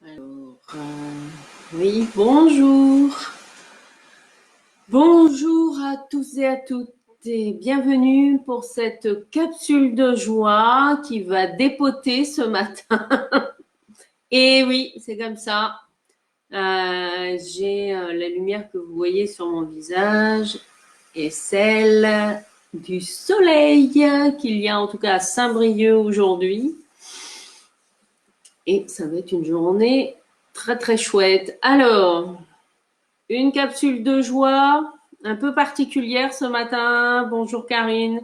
Alors, oui, bonjour. Bonjour à tous et à toutes et bienvenue pour cette capsule de joie qui va dépoter ce matin. Et oui, c'est comme ça. J'ai la lumière que vous voyez sur mon visage et celle du soleil qu'il y a en tout cas à Saint-Brieuc aujourd'hui. Et ça va être une journée très très chouette. Alors, une capsule de joie un peu particulière ce matin. Bonjour Karine.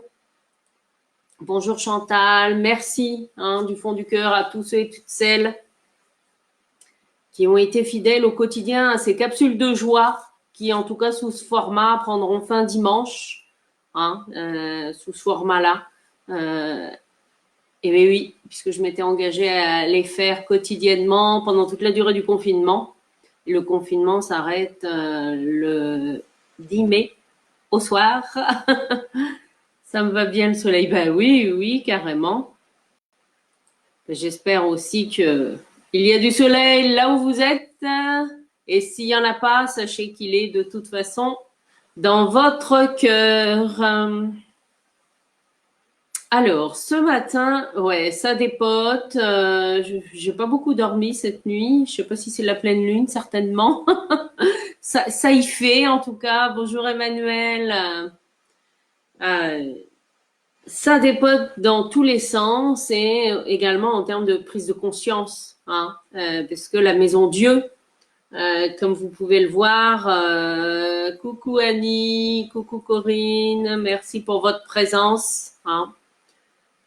Bonjour Chantal. Merci du fond du cœur à tous ceux et toutes celles qui ont été fidèles au quotidien à ces capsules de joie qui, en tout cas sous ce format, prendront fin dimanche. Sous ce format-là. Et oui, puisque je m'étais engagée à les faire quotidiennement pendant toute la durée du confinement. Et le confinement s'arrête le 10 mai au soir. Ça me va bien le soleil. Ben oui, oui, carrément. J'espère aussi qu'il y a du soleil là où vous êtes. Et s'il n'y en a pas, sachez qu'il est de toute façon dans votre cœur. Alors, ce matin, ouais, ça dépote. J'ai pas beaucoup dormi cette nuit. Je sais pas si c'est la pleine lune, certainement. Ça y fait, en tout cas. Bonjour Emmanuel. Ça dépote dans tous les sens et également en termes de prise de conscience, parce que la Maison Dieu, comme vous pouvez le voir, coucou Annie, coucou Corinne, merci pour votre présence.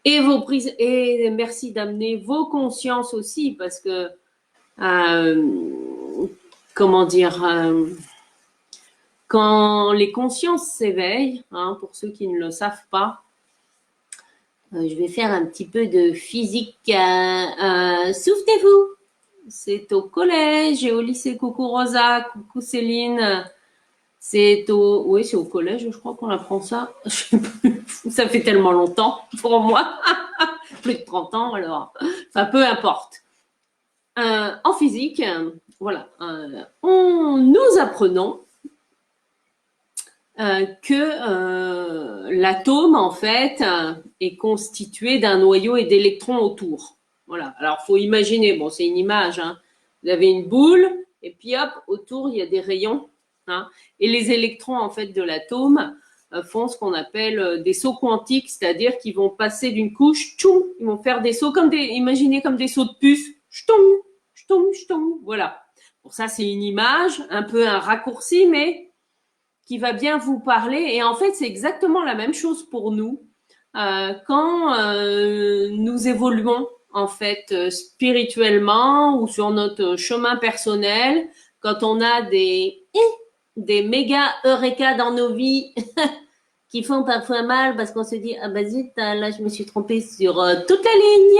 Et vos prises, et merci d'amener vos consciences aussi, parce que comment dire, quand les consciences s'éveillent, pour ceux qui ne le savent pas, je vais faire un petit peu de physique. Souvenez-vous, c'est au collège et au lycée. Coucou Rosa, coucou Céline. C'est au collège, je crois qu'on apprend ça. Je sais plus. Ça fait tellement longtemps pour moi. Plus de 30 ans, alors. Enfin, peu importe. En physique, voilà. Nous apprenons que l'atome, en fait, est constitué d'un noyau et d'électrons autour. Voilà. Alors, faut imaginer, bon, c'est une image, Vous avez une boule, et puis hop, autour, il y a des rayons, et les électrons, en fait, de l'atome font ce qu'on appelle des sauts quantiques, c'est-à-dire qu'ils vont passer d'une couche, tchoum, ils vont faire des sauts imaginez comme des sauts de puce, ch'toum, ch'toum, ch'toum, voilà. Pour ça, c'est une image, un peu un raccourci, mais qui va bien vous parler. Et en fait, c'est exactement la même chose pour nous quand nous évoluons en fait spirituellement ou sur notre chemin personnel, quand on a des méga eureka dans nos vies qui font parfois mal parce qu'on se dit ah bah zut, là je me suis trompée sur toute la ligne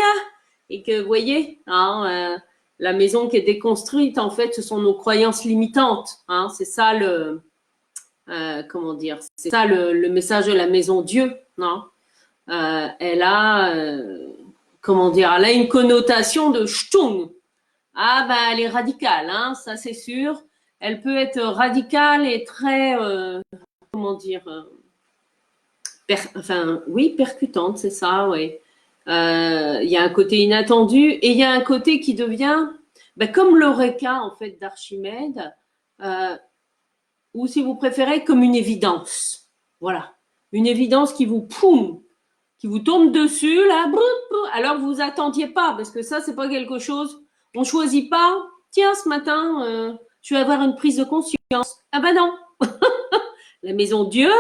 et que vous voyez la maison qui est déconstruite, en fait ce sont nos croyances limitantes, c'est ça comment dire, c'est ça le message de la Maison Dieu, non elle a, comment dire, elle a une connotation de ch'tung. Ah ben elle est radicale, ça c'est sûr. Elle peut être radicale et très, comment dire, percutante, c'est ça, oui. Il y a un côté inattendu et il y a un côté qui devient, comme l'Eureka en fait d'Archimède. Ou si vous préférez, comme une évidence. Voilà. Une évidence qui vous tombe dessus, là, alors vous attendiez pas, parce que ça, c'est pas quelque chose, on choisit pas, tiens, ce matin, je vais avoir une prise de conscience. Ah ben non. La Maison Dieu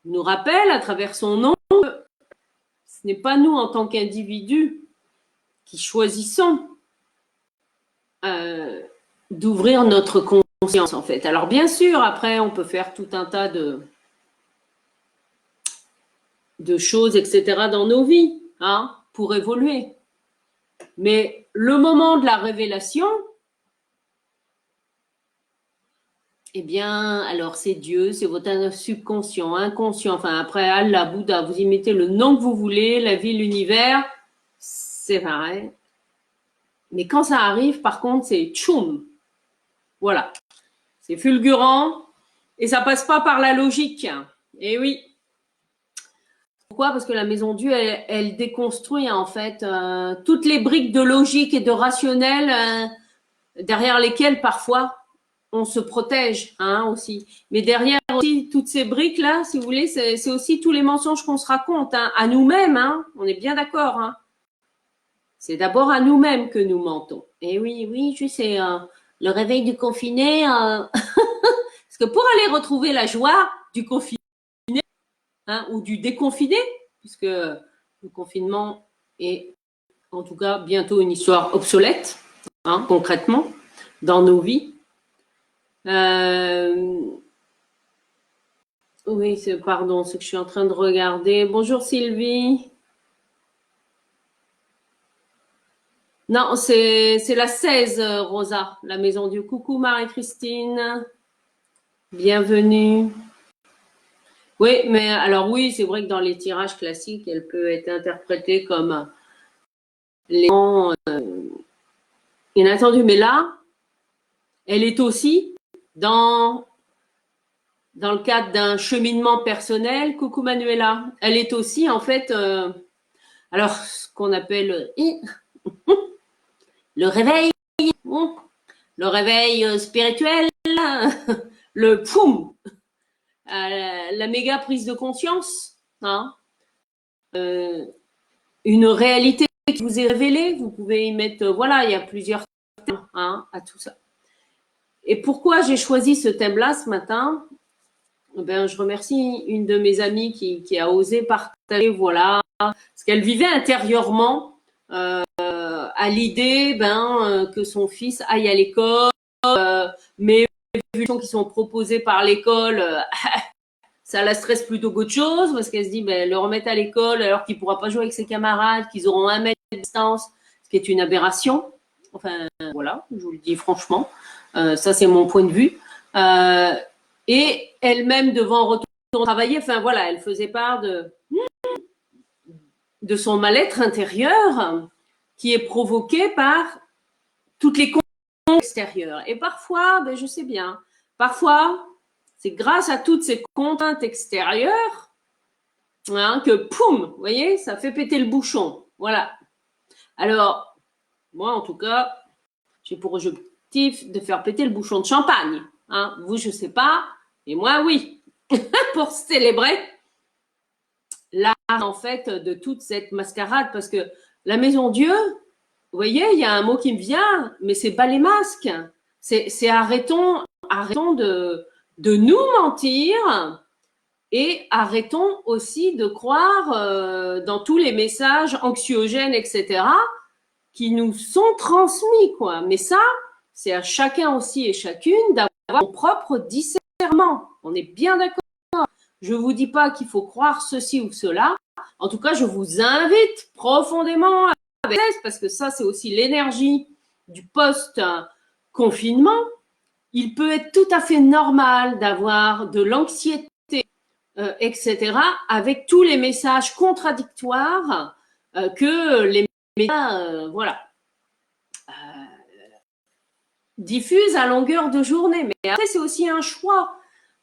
nous rappelle, à travers son nom, que ce n'est pas nous, en tant qu'individus, qui choisissons d'ouvrir notre conscience, en fait. Alors, bien sûr, après, on peut faire tout un tas de choses, etc., dans nos vies, pour évoluer. Mais le moment de la révélation, eh bien, alors c'est Dieu, c'est votre subconscient, inconscient, enfin après Allah, Bouddha, vous y mettez le nom que vous voulez, la vie, l'univers, c'est pareil. Mais quand ça arrive, par contre, c'est tchoum. Voilà. C'est fulgurant et ça passe pas par la logique. Et oui. Pourquoi? Parce que la maison Dieu, elle déconstruit en fait toutes les briques de logique et de rationnel derrière lesquelles parfois on se protège aussi. Mais derrière aussi toutes ces briques là, si vous voulez, c'est aussi tous les mensonges qu'on se raconte à nous-mêmes. On est bien d'accord. C'est d'abord à nous-mêmes que nous mentons. Et oui, oui, je sais. Le réveil du confiné. Parce que pour aller retrouver la joie du confiné ou du déconfiné, puisque le confinement est en tout cas bientôt une histoire obsolète, concrètement, dans nos vies. Oui, pardon, ce que je suis en train de regarder. Bonjour Sylvie. Non, c'est la 16, Rosa, la maison du coucou Marie-Christine. Bienvenue. Oui, mais alors oui, c'est vrai que dans les tirages classiques, elle peut être interprétée comme les gens inattendus. Mais là, elle est aussi dans le cadre d'un cheminement personnel. Coucou Manuela. Elle est aussi en fait, alors ce qu'on appelle le réveil, le réveil spirituel, le poum, la méga prise de conscience, une réalité qui vous est révélée. Vous pouvez y mettre, voilà, il y a plusieurs thèmes à tout ça. Et pourquoi j'ai choisi ce thème-là ce matin? Je remercie une de mes amies qui a osé partager, voilà, ce qu'elle vivait intérieurement à l'idée que son fils aille à l'école, mais les évolutions qui sont proposées par l'école, ça la stresse plutôt qu'autre chose, parce qu'elle se dit, le remettre à l'école alors qu'il ne pourra pas jouer avec ses camarades, qu'ils auront 1 mètre de distance, ce qui est une aberration. Enfin, voilà, je vous le dis franchement. Ça, c'est mon point de vue. Et elle-même devant retourner travailler, enfin voilà, elle faisait part de son mal-être intérieur qui est provoqué par toutes les contraintes extérieures. Et parfois, je sais bien, parfois, c'est grâce à toutes ces contraintes extérieures que, poum, vous voyez, ça fait péter le bouchon. Voilà. Alors, moi, en tout cas, j'ai pour objectif de faire péter le bouchon de champagne. Vous, je ne sais pas, mais moi, oui. Pour célébrer l'art, en fait, de toute cette mascarade. Parce que la maison Dieu, vous voyez, il y a un mot qui me vient, mais c'est pas les masques. C'est arrêtons de nous mentir et arrêtons aussi de croire dans tous les messages anxiogènes, etc., qui nous sont transmis, quoi. Mais ça, c'est à chacun aussi et chacune d'avoir son propre discernement. On est bien d'accord. Je ne vous dis pas qu'il faut croire ceci ou cela. En tout cas, je vous invite profondément à avec parce que ça, c'est aussi l'énergie du post-confinement. Il peut être tout à fait normal d'avoir de l'anxiété, etc., avec tous les messages contradictoires que les médias, diffusent à longueur de journée. Mais après, c'est aussi un choix.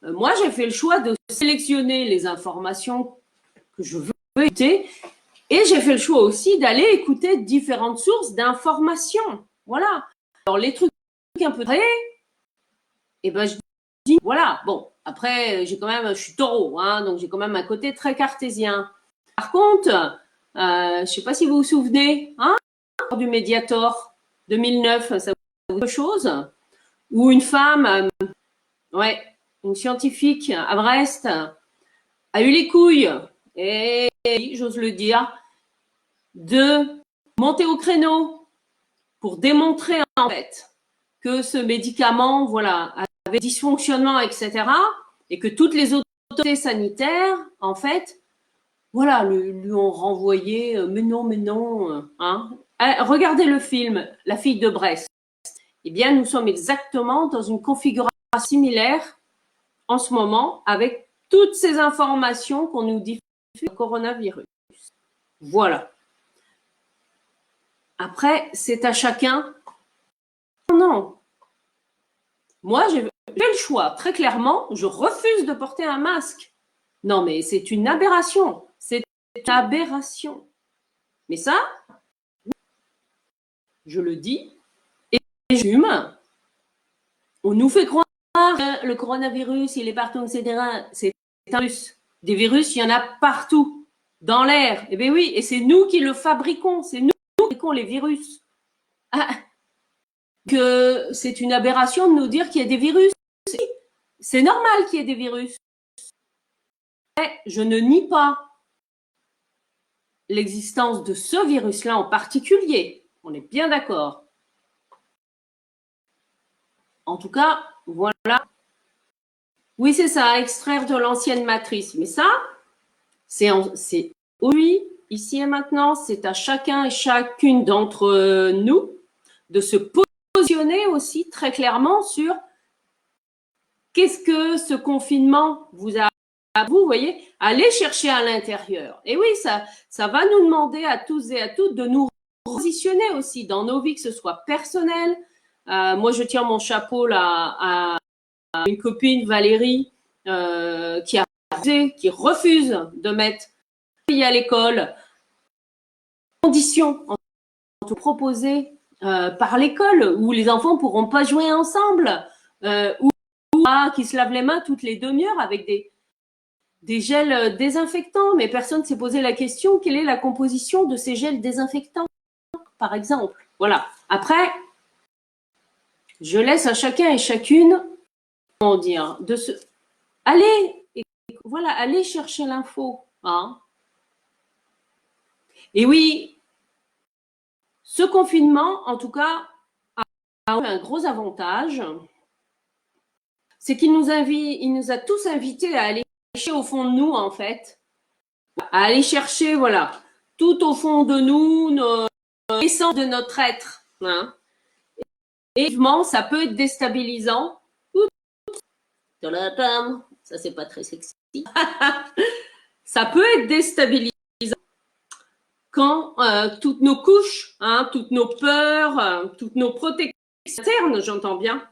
Moi, j'ai fait le choix de sélectionner les informations que je veux écouter et j'ai fait le choix aussi d'aller écouter différentes sources d'informations. Voilà. Alors, les trucs un peu très, je dis, voilà. Bon, après, je suis taureau, donc j'ai quand même un côté très cartésien. Par contre, je ne sais pas si vous vous souvenez, du Mediator 2009, ça vous dit quelque chose? Où une femme, une scientifique à Brest, a eu les couilles, et j'ose le dire, de monter au créneau pour démontrer en fait que ce médicament, avait dysfonctionnement, etc., et que toutes les autorités sanitaires, en fait, lui ont renvoyé, mais non, Regardez le film La fille de Brest. Eh bien, nous sommes exactement dans une configuration similaire en ce moment avec toutes ces informations qu'on nous diffuse sur le coronavirus. Voilà. Après, c'est à chacun. Non. Moi, j'ai le choix. Très clairement, je refuse de porter un masque. Non, mais c'est une aberration. C'est une aberration. Mais ça, je le dis et j'assume. On nous fait croire que le coronavirus, il est partout, etc. C'est un virus. Des virus, il y en a partout, dans l'air. Eh bien oui, et c'est nous qui le fabriquons. C'est nous qui fabriquons les virus. Ah, que c'est une aberration de nous dire qu'il y a des virus. C'est normal qu'il y ait des virus. Mais je ne nie pas l'existence de ce virus-là en particulier. On est bien d'accord. En tout cas, voilà. Oui, c'est ça, extraire de l'ancienne matrice. Mais ça, c'est oui, ici et maintenant, c'est à chacun et chacune d'entre nous de se positionner aussi très clairement sur qu'est-ce que ce confinement vous a, vous voyez, aller chercher à l'intérieur. Et oui, ça va nous demander à tous et à toutes de nous positionner aussi dans nos vies, que ce soit personnel. Moi, je tiens mon chapeau là à une copine, Valérie, qui refuse de mettre à l'école conditions proposées par l'école où les enfants pourront pas jouer ensemble, ou qui se lavent les mains toutes les demi-heures avec des gels désinfectants. Mais personne ne s'est posé la question, quelle est la composition de ces gels désinfectants, par exemple. Voilà. Après, je laisse à chacun et chacune, comment dire, de se aller chercher l'info. Hein. Et oui, ce confinement, en tout cas, a un gros avantage, c'est qu'il nous a tous invités à aller chercher au fond de nous, en fait, à aller chercher, voilà, tout au fond de nous, l'essence de notre être. Hein. Et évidemment, ça peut être déstabilisant. Ça, c'est pas très sexy. Ça peut être déstabilisant quand toutes nos couches, hein, toutes nos peurs, toutes nos protections externes, j'entends bien,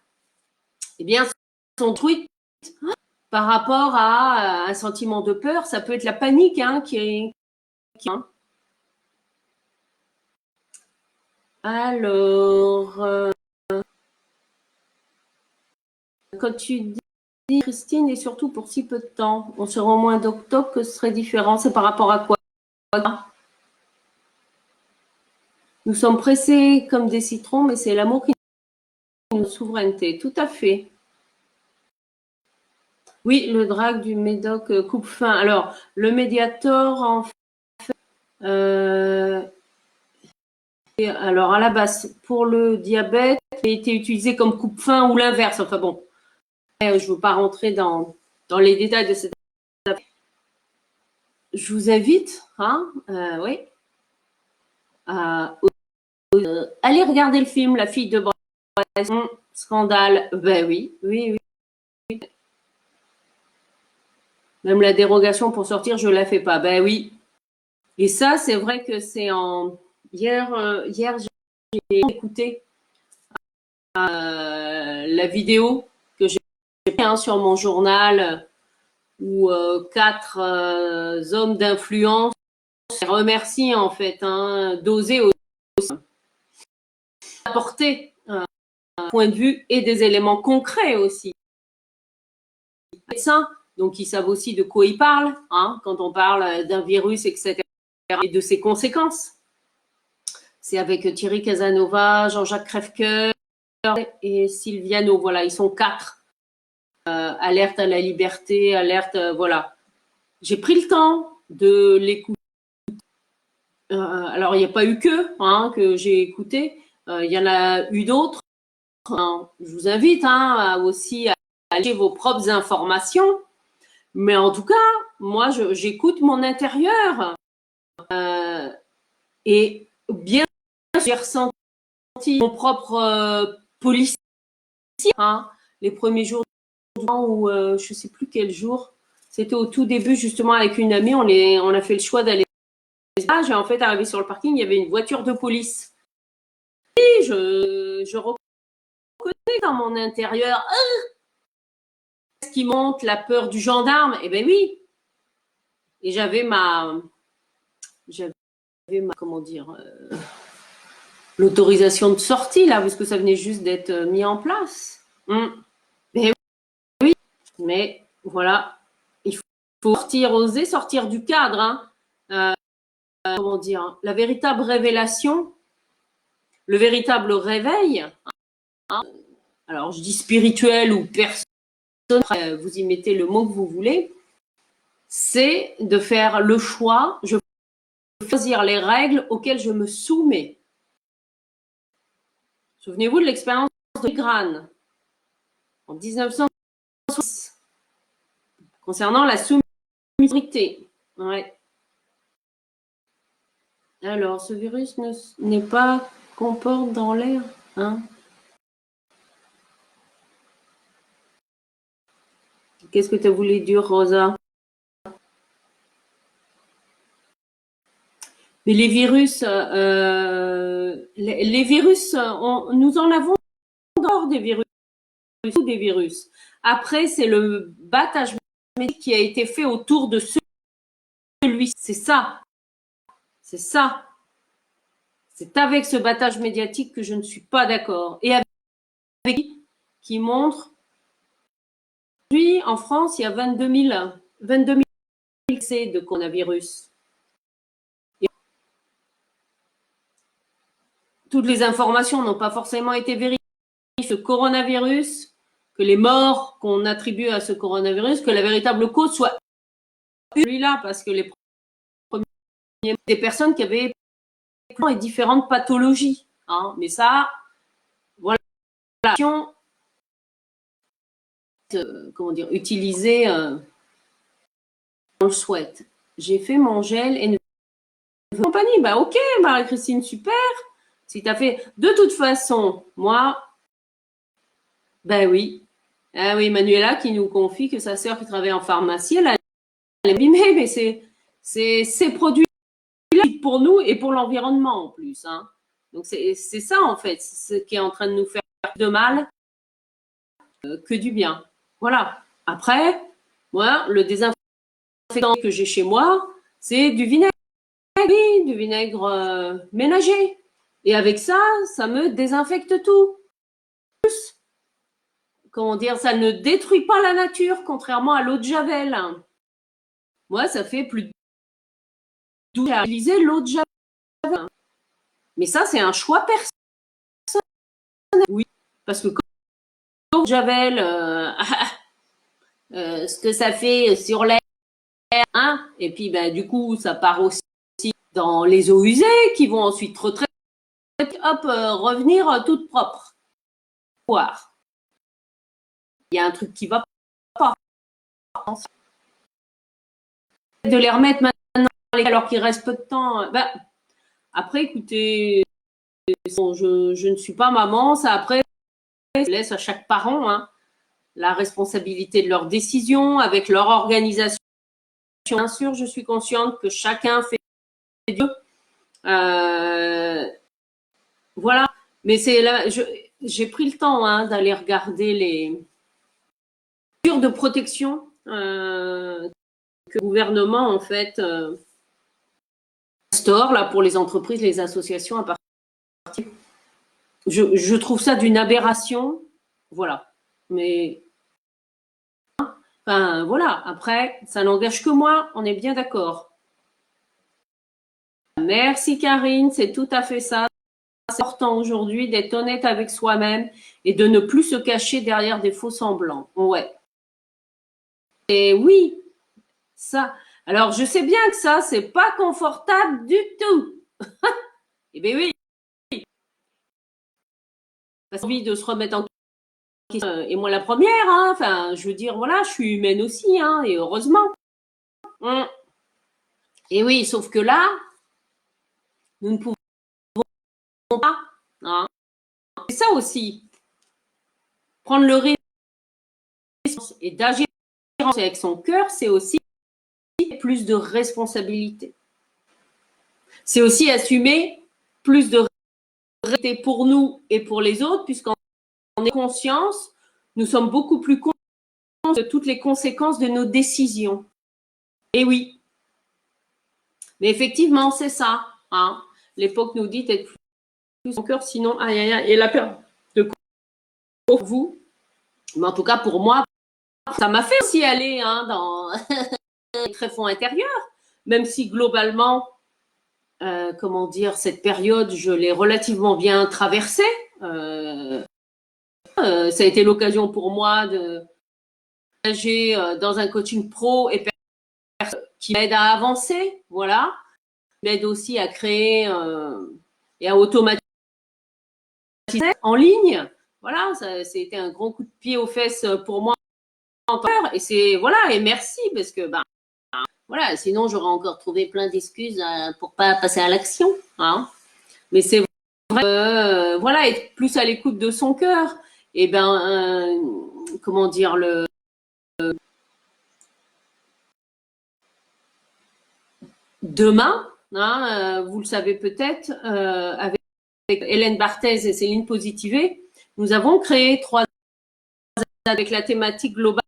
eh bien, sont détruites par rapport à un sentiment de peur. Ça peut être la panique hein, Alors, quand tu dis Christine, et surtout pour si peu de temps, on sera au mois d'octobre que ce serait différent. C'est par rapport à quoi? Nous sommes pressés comme des citrons, mais c'est l'amour qui nous donne souveraineté. Tout à fait. Oui, le drag du médoc coupe fin. Alors, le Mediator, en fait, alors à la base, pour le diabète, il a été utilisé comme coupe-faim ou l'inverse. Enfin bon, je ne veux pas rentrer dans les détails de cette. Je vous invite, hein, oui, à aller regarder le film La fille de Brest, scandale. Ben oui. Même la dérogation pour sortir, je ne la fais pas. Ben oui. Et ça, c'est vrai que c'est hier, j'ai écouté la vidéo que j'ai fait sur mon journal où 4 hommes d'influence remercient en fait d'oser aussi apporter un point de vue et des éléments concrets aussi. Médecins, donc ils savent aussi de quoi ils parlent hein, quand on parle d'un virus, etc. et de ses conséquences. C'est avec Thierry Casanova, Jean-Jacques Crèvecoeur et Sylviano. Voilà, ils sont 4. Alerte à la liberté, alerte, voilà. J'ai pris le temps de l'écouter. Alors, il n'y a pas eu que j'ai écouté. Il y en a eu d'autres. Je vous invite aussi à aller vos propres informations. Mais en tout cas, moi, j'écoute mon intérieur. Et bien, j'ai ressenti mon propre policier. Les premiers jours où je ne sais plus quel jour. C'était au tout début, justement, avec une amie. On a fait le choix d'aller. Et en fait, arrivé sur le parking, il y avait une voiture de police. je reconnais dans mon intérieur ce qui monte, la peur du gendarme. Eh ben oui. Et j'avais comment dire, l'autorisation de sortie là, parce que ça venait juste d'être mis en place. Mais oui, mais voilà, il faut oser sortir du cadre. Hein. Comment dire, la véritable révélation, le véritable réveil. Hein, alors je dis spirituel ou personnel, vous y mettez le mot que vous voulez. C'est de faire le choix. Je veux choisir les règles auxquelles je me soumets. Souvenez-vous de l'expérience de Gran en 1960 concernant la soumission. Ouais. Alors, ce virus n'est pas comporte dans l'air, hein? Qu'est-ce que tu as voulu dire, Rosa? Mais les virus, nous en avons dehors des virus. Après, c'est le battage médiatique qui a été fait autour de celui. C'est ça. C'est ça. C'est avec ce battage médiatique que je ne suis pas d'accord. Et avec qui montre, aujourd'hui, en France, il y a 22 000 décès de coronavirus. Et toutes les informations n'ont pas forcément été vérifiées. Ce coronavirus, que les morts qu'on attribue à ce coronavirus, que la véritable cause soit celui-là, parce que les premiers, des personnes qui avaient différentes pathologies. Hein. Mais ça, voilà, comment dire, utiliser, on le souhaite. J'ai fait mon gel et compagnie. Bah ok, Marie-Christine, super. Si tu as fait, de toute façon, moi, ben oui. Ah oui, Manuela qui nous confie que sa sœur qui travaille en pharmacie, elle a abîmé, mais c'est produit pour nous et pour l'environnement en plus. Hein. Donc c'est ça en fait, ce qui est en train de nous faire de mal que du bien. Voilà. Après, moi, le désinfectant que j'ai chez moi, c'est du vinaigre, oui, du vinaigre ménager. Et avec ça, ça me désinfecte tout. Comment dire, ça ne détruit pas la nature, contrairement à l'eau de Javel. Moi, ça fait plus de 12 ans à utiliser l'eau de Javel. Mais ça, c'est un choix personnel. Oui, parce que quand l'eau de Javel, ce que ça fait sur l'air, hein, et puis ben, du coup, ça part aussi dans les eaux usées qui vont ensuite retraiter, hop, revenir toutes propres. Il y a un truc qui va pas. De les remettre maintenant alors qu'il reste peu de temps. Ben, après, écoutez, je ne suis pas maman, ça après, je laisse à chaque parent hein, la responsabilité de leurs décisions avec leur organisation. Bien sûr, je suis consciente que chacun fait Dieu. Voilà, mais c'est là, j'ai pris le temps hein, d'aller regarder les mesures de protection que le gouvernement en fait instaure là pour les entreprises, les associations à partir. Je trouve ça d'une aberration, voilà. Mais enfin voilà. Après, ça n'engage que moi. On est bien d'accord. Merci Karine, c'est tout à fait ça. C'est important aujourd'hui d'être honnête avec soi-même et de ne plus se cacher derrière des faux semblants. Ouais. Et oui, ça. Alors, je sais bien que ça, c'est pas confortable du tout. Eh bien oui. Parce qu'on a envie de se remettre en question. Et moi la première, hein. Enfin, je veux dire, voilà, je suis humaine aussi, hein, et heureusement. Et oui, sauf que là, nous ne pouvons pas. Hein. C'est ça aussi. Prendre le risque et d'agir avec son cœur, c'est aussi plus de responsabilité. C'est aussi assumer plus de réalité pour nous et pour les autres, puisqu'en est conscience, nous sommes beaucoup plus conscients de toutes les conséquences de nos décisions. Et oui. Mais effectivement, c'est ça. Hein. L'époque nous dit d'être plus son cœur, sinon, aïe, aïe, aïe. Et la peur de pour vous. Mais en tout cas, pour moi, ça m'a fait aussi aller hein, dans les tréfonds intérieurs, même si globalement, comment dire, cette période, je l'ai relativement bien traversée. Ça a été l'occasion pour moi de m'engager dans un coaching pro et qui m'aide à avancer, voilà, m'aide aussi à créer et à automatiser en ligne. Voilà, ça c'était un grand coup de pied aux fesses pour moi et c'est voilà et merci parce que ben voilà, sinon j'aurais encore trouvé plein d'excuses pour pas passer à l'action. Hein. Mais c'est vrai, voilà, être plus à l'écoute de son cœur. Et ben, comment dire demain, hein, vous le savez peut-être, avec Hélène Barthez et Céline Positivé, nous avons créé 3 avec la thématique globale.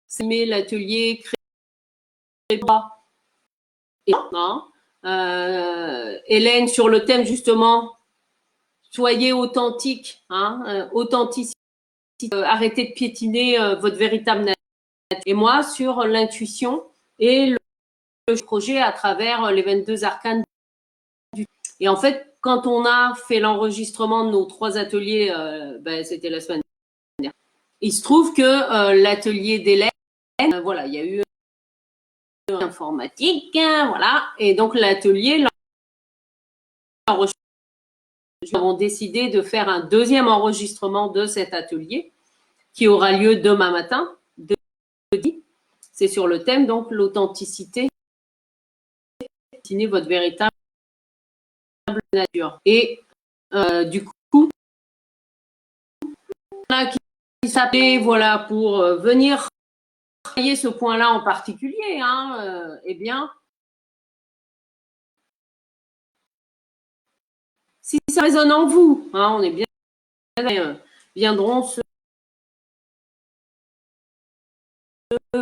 C'est l'atelier créé et hein, Hélène sur le thème justement soyez authentique, hein, authenticité, arrêtez de piétiner votre véritable nature. Et moi sur l'intuition et le projet à travers les 22 arcanes. Et en fait, quand on a fait l'enregistrement de nos 3 ateliers, ben, c'était la semaine dernière. Il se trouve que l'atelier d'Hélène, voilà, il y a eu informatique, hein, voilà, et donc l'atelier, nous avons décidé de faire un deuxième enregistrement de cet atelier qui aura lieu demain matin, jeudi. C'est sur le thème donc l'authenticité, votre véritable nature. Et du coup, qui s'appelait voilà pour venir travailler ce point-là en particulier, hein, eh bien, si ça résonne en vous, hein, on est bien viendront se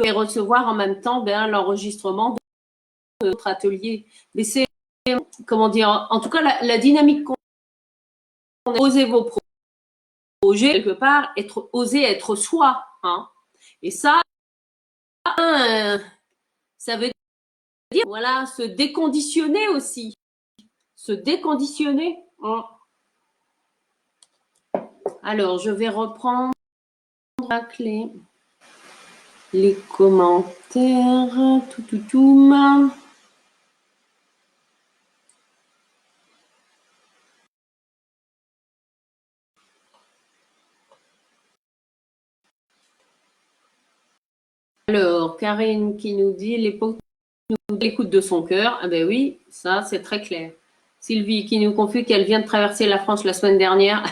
et recevoir en même temps ben, l'enregistrement de notre atelier. Mais c'est comment dire, en tout cas la dynamique qu'on a, oser vos projets quelque part, oser être soi, hein. Et ça veut dire voilà se déconditionner aussi, se déconditionner. Hein. Alors je vais reprendre les commentaires, tout. Alors, Karine qui nous dit l'époque l'écoute de son cœur. Ah ben oui, ça c'est très clair. Sylvie qui nous confie qu'elle vient de traverser la France la semaine dernière.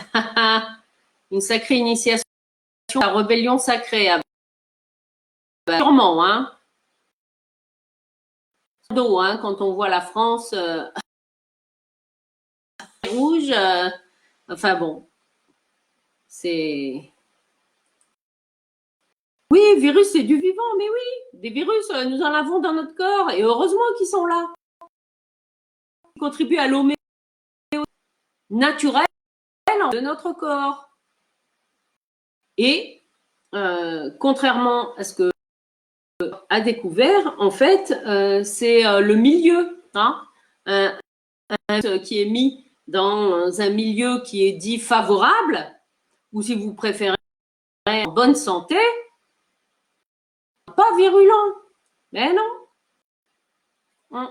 Une sacrée initiation à la rébellion sacrée. Ah ben, sûrement, hein. Hein, quand on voit la France rouge, enfin bon, c'est... Oui, virus, c'est du vivant, mais oui, des virus, nous en avons dans notre corps, et heureusement qu'ils sont là. Ils contribuent à l'homéostasie naturelle de notre corps. Et, contrairement à ce que a découvert, en fait, c'est le milieu, hein, qui est mis dans un milieu qui est dit favorable, ou si vous préférez, en bonne santé, pas virulent. Mais non.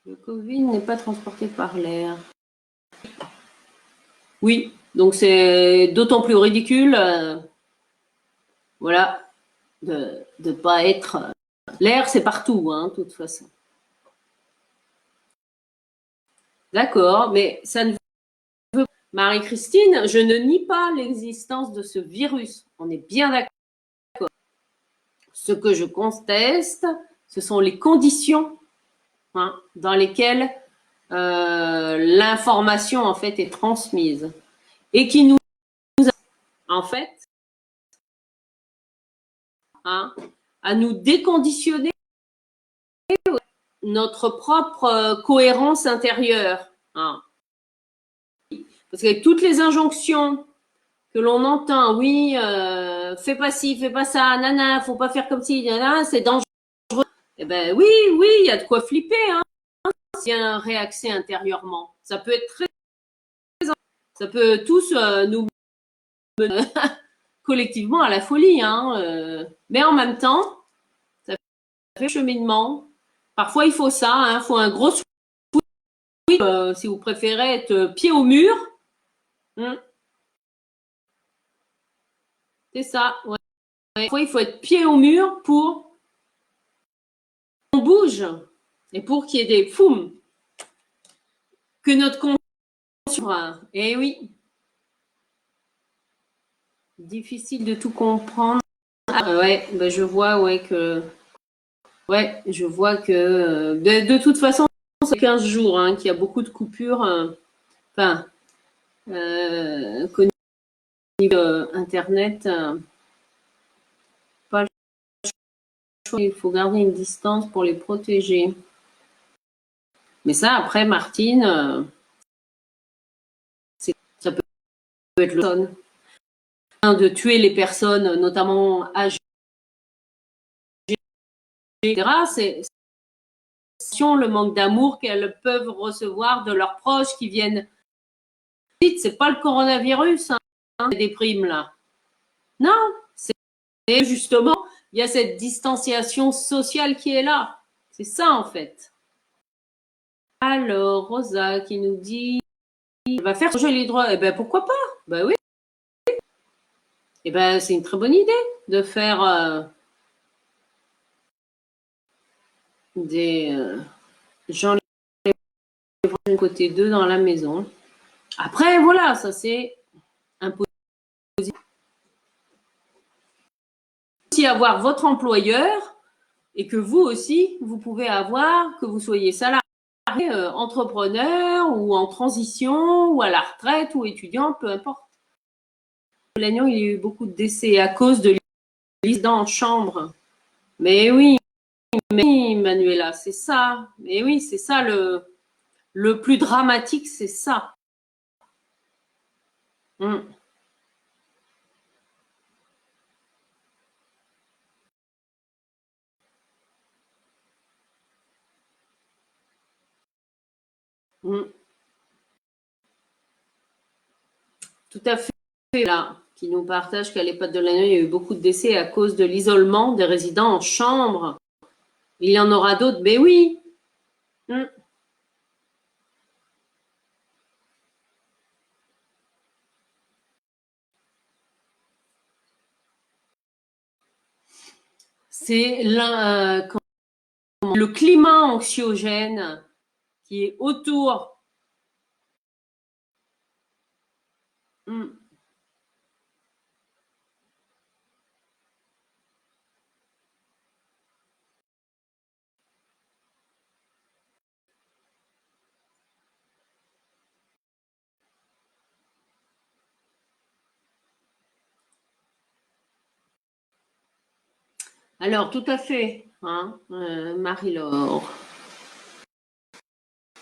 Le Covid n'est pas transporté par l'air. Oui, donc c'est d'autant plus ridicule, voilà, de ne pas être... L'air, c'est partout, hein, de toute façon. D'accord, mais ça ne veut pas... Marie-Christine, je ne nie pas l'existence de ce virus. On est bien d'accord. Ce que je conteste, ce sont les conditions hein, dans lesquels l'information en fait est transmise et qui nous en fait hein, à nous déconditionner notre propre cohérence intérieure. Hein. Parce qu'avec toutes les injonctions que l'on entend, oui, fais pas ci, fais pas ça, nana, faut pas faire comme ci, nana, c'est dangereux. Eh ben oui, oui, il y a de quoi flipper, hein, si bien réaxé intérieurement. Ça peut être très, ça peut tous nous mener collectivement à la folie, hein, mais en même temps, ça fait cheminement. Parfois, il faut ça, hein, il faut un gros si vous préférez être pied au mur. C'est ça. Ouais. Parfois, il faut être pied au mur pour qu'on bouge et pour qu'il y ait des foum, que notre conscience. Et oui, difficile de tout comprendre. Ah, ouais, ben je vois, je vois que de toute façon, c'est 15 jours hein, qu'il y a beaucoup de coupures. Enfin, Internet, pas le choix, il faut garder une distance pour les protéger. Mais ça, après, Martine, ça peut être le son de tuer les personnes, notamment âgées, etc. C'est le manque d'amour qu'elles peuvent recevoir de leurs proches qui viennent. C'est pas le coronavirus, hein, des primes là. Non, c'est justement, il y a cette distanciation sociale qui est là. C'est ça en fait. Alors, Rosa qui nous dit, elle va faire changer les droits. Eh ben pourquoi pas? Ben oui. Eh ben c'est une très bonne idée de faire des gens les côté 2 dans la maison. Après, voilà, ça c'est impossible. Aussi avoir votre employeur et que vous aussi, vous pouvez avoir, que vous soyez salarié, entrepreneur ou en transition ou à la retraite ou étudiant, peu importe. L'agneau, il y a eu beaucoup de décès à cause de l'incident en chambre. Mais oui, Manuela, c'est ça. Mais oui, c'est ça le plus dramatique, c'est ça. Mm. Mm. Tout à fait. Là, qui nous partage qu'à l'EHPAD de l'Agneau, il y a eu beaucoup de décès à cause de l'isolement des résidents en chambre. Il y en aura d'autres, mais oui. Mm. C'est le climat anxiogène qui est autour. Mm. Alors, tout à fait, hein, Marie-Laure.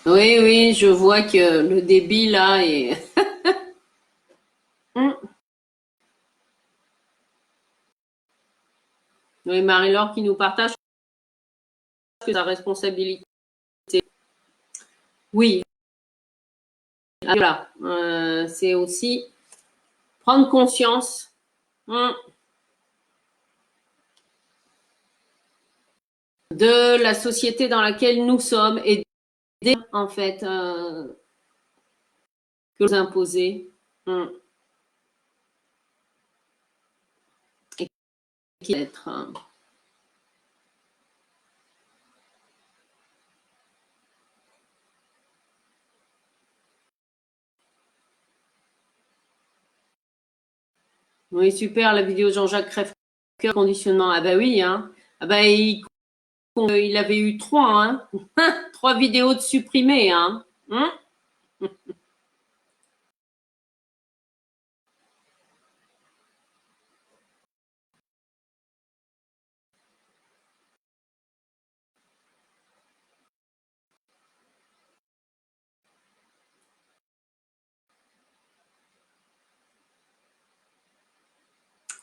Oui, oui, je vois que le débit là est. Mm. Oui, Marie-Laure qui nous partage que sa responsabilité. Oui, voilà, c'est aussi prendre conscience de la société dans laquelle nous sommes et en fait que nous imposer et qui être. Oui, super, la vidéo Jean-Jacques Crèvecoeur, conditionnement. Ah bah oui, hein. Ah bah, il il avait eu 3, hein. 3 vidéos de supprimées, hein.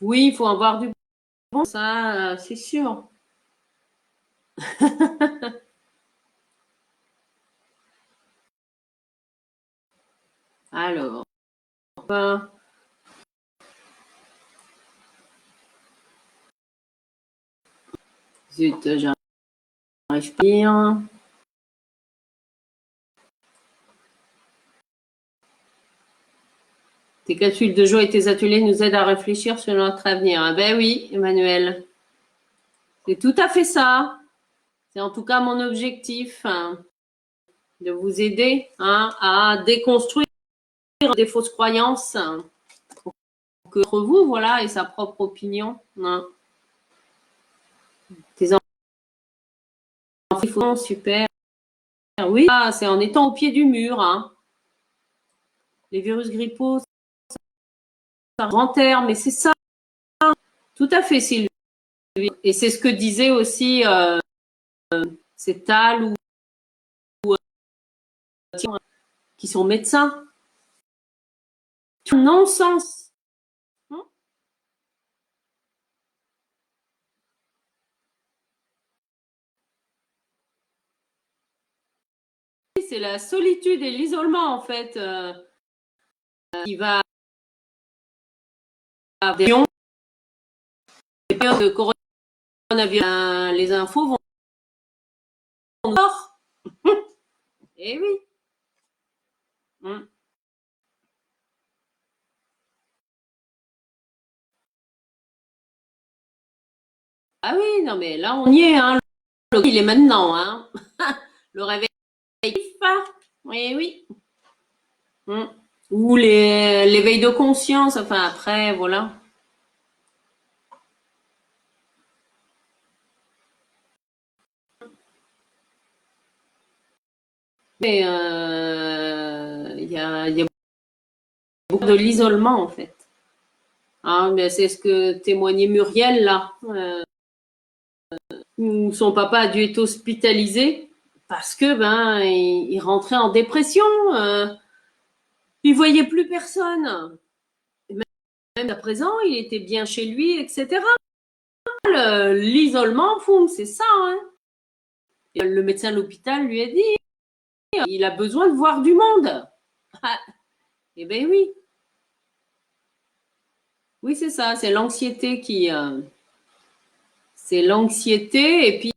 Oui, il faut avoir du bon, ça, c'est sûr. Alors, zut, j'arrive pas à lire. Tes capsules de joie et tes ateliers nous aident à réfléchir sur notre avenir. Ah ben oui, Emmanuel, c'est tout à fait ça. C'est en tout cas mon objectif, hein, de vous aider, hein, à déconstruire des fausses croyances, hein, que entre vous, voilà, et sa propre opinion. Hein. Tes enfants, super. Oui, c'est en étant au pied du mur. Hein. Les virus grippaux, c'est un grand terme, mais c'est ça. Tout à fait, Sylvie. Et c'est ce que disait aussi c'est Tal ou qui sont médecins. Non-sens. C'est la solitude et l'isolement, en fait, qui va avoir des périodes de coronavirus. Les infos vont mort. Eh oui. Ah oui, non, mais là, on y est. Hein. Il est maintenant. Hein. Le réveil, pas. Oui, oui. Ou l'éveil de conscience. Enfin, après, voilà. Mais il y a beaucoup de l'isolement, en fait. Hein, mais c'est ce que témoignait Muriel, là. Où son papa a dû être hospitalisé parce que ben il rentrait en dépression. Il voyait plus personne. Et même à présent, il était bien chez lui, etc. L'isolement, c'est ça. Hein. Et le médecin de l'hôpital lui a dit, il a besoin de voir du monde. Ah, eh ben oui, oui c'est ça, c'est l'anxiété c'est l'anxiété et puis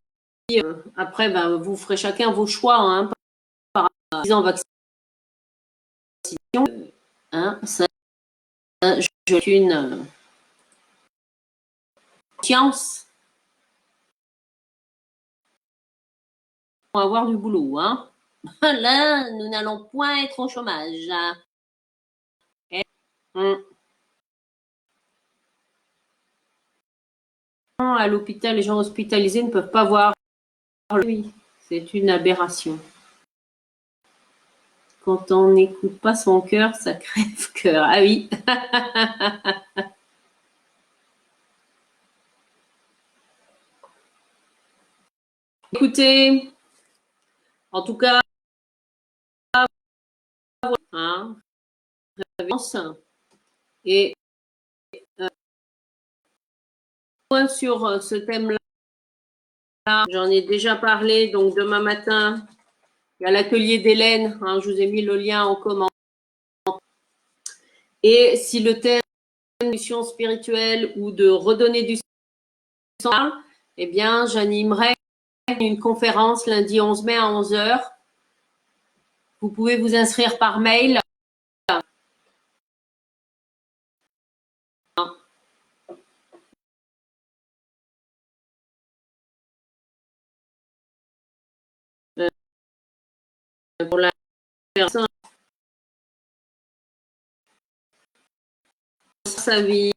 après ben vous ferez chacun vos choix hein, par en vaccination. Hein, ça, j'ai une conscience pour avoir du boulot. Hein. Là, nous n'allons point être au chômage. Et, à l'hôpital, les gens hospitalisés ne peuvent pas voir. Oui, c'est une aberration. Quand on n'écoute pas son cœur, ça crève cœur. Ah oui. Écoutez, en tout cas, hein, et sur ce thème-là, j'en ai déjà parlé, donc demain matin, il y a l'atelier d'Hélène, hein, je vous ai mis le lien en commentaire. Et si le thème de mission spirituelle ou de redonner du sens, eh bien, j'animerai une conférence lundi 11 mai à 11h. Vous pouvez vous inscrire par mail. Pour la personne sa vie.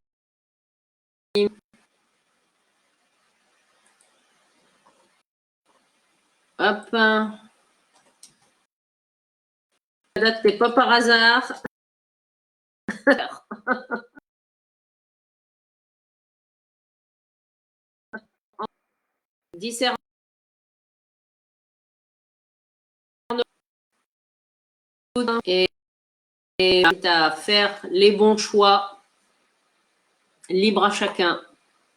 Hop. La date, c'est pas par hasard. Discernant et à faire les bons choix, libre à chacun.